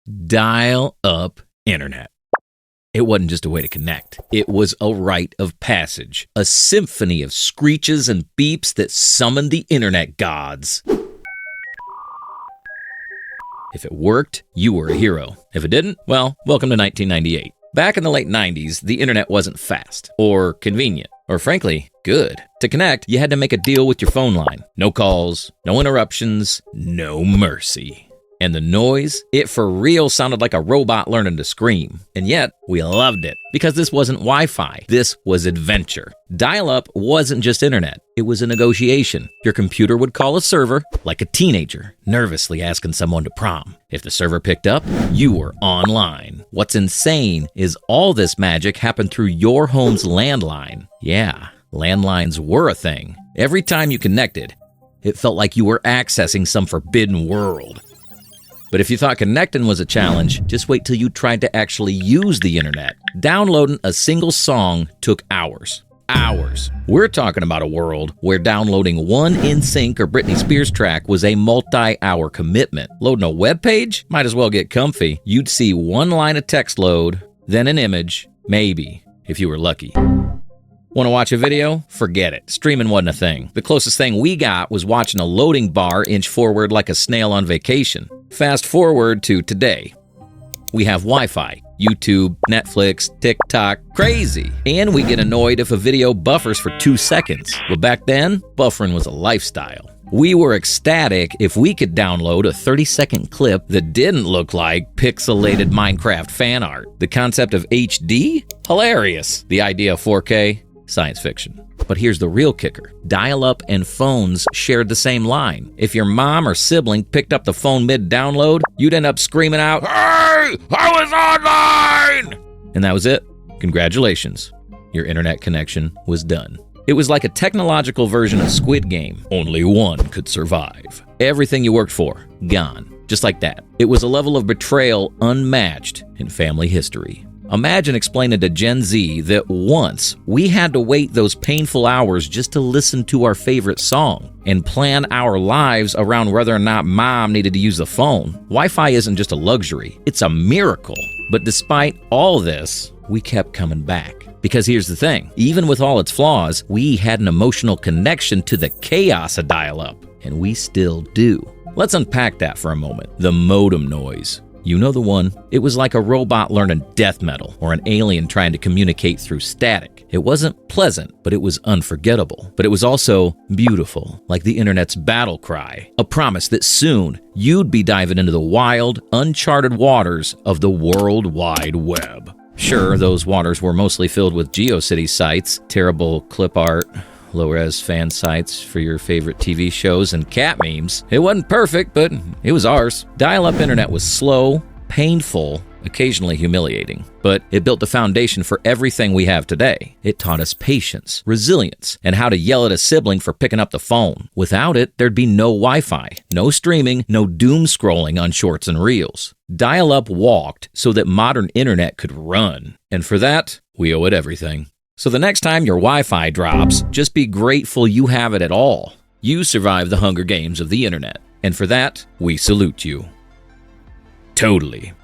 Dial-up internet. It wasn't just a way to connect. It was a rite of passage, a symphony of screeches and beeps that summoned the internet gods. If it worked, you were a hero. If it didn't, well, welcome to 1998. Back in the late 90s, the internet wasn't fast, or convenient, or frankly, good. To connect, you had to make a deal with your phone line. No calls, no interruptions, no mercy. And the noise, it for real sounded like a robot learning to scream. And yet, we loved it, because this wasn't Wi-Fi. This was adventure. Dial-up wasn't just internet. It was a negotiation. Your computer would call a server, like a teenager, nervously asking someone to prom. If the server picked up, you were online. What's insane is all this magic happened through your home's landline. Yeah, landlines were a thing. Every time you connected, it felt like you were accessing some forbidden world. But if you thought connecting was a challenge, just wait till you tried to actually use the internet. Downloading a single song took hours. Hours. We're talking about a world where downloading one NSYNC or Britney Spears track was a multi-hour commitment. Loading a web page? Might as well get comfy. You'd see one line of text load, then an image, maybe, if you were lucky. Want to watch a video? Forget it. Streaming wasn't a thing. The closest thing we got was watching a loading bar inch forward like a snail on vacation. Fast forward to today. We have Wi-Fi, YouTube, Netflix, TikTok, crazy. And we get annoyed if a video buffers for 2 seconds. But back then, buffering was a lifestyle. We were ecstatic if we could download a 30-second clip that didn't look like pixelated Minecraft fan art. The concept of HD? Hilarious. The idea of 4K? Science fiction. But here's the real kicker. Dial-up and phones shared the same line. If your mom or sibling picked up the phone mid-download, you'd end up screaming out, "Hey, I was online!" And that was it. Congratulations. Your internet connection was done. It was like a technological version of Squid Game. Only one could survive. Everything you worked for, gone. Just like that. It was a level of betrayal unmatched in family history. Imagine explaining to Gen Z that once we had to wait those painful hours just to listen to our favorite song and plan our lives around whether or not mom needed to use the phone. Wi-Fi isn't just a luxury, it's a miracle. But despite all this, we kept coming back. Because here's the thing, even with all its flaws, we had an emotional connection to the chaos of dial-up, and we still do. Let's unpack that for a moment. The modem noise. You know the one. It was like a robot learning death metal or an alien trying to communicate through static. It wasn't pleasant, but it was unforgettable. But it was also beautiful, like the internet's battle cry. A promise that soon you'd be diving into the wild, uncharted waters of the World Wide Web. Sure, those waters were mostly filled with GeoCities sites, terrible clip art, low-res fan sites for your favorite TV shows, and cat memes. It wasn't perfect, but it was ours. Dial-up internet was slow, painful, occasionally humiliating, but it built the foundation for everything we have today. It taught us patience, resilience, and how to yell at a sibling for picking up the phone. Without it, there'd be no Wi-Fi, no streaming, no doom scrolling on shorts and reels. Dial-up walked so that modern internet could run, and for that, we owe it everything. So the next time your Wi-Fi drops, just be grateful you have it at all. You survived the Hunger Games of the internet, and for that, we salute you. Totally.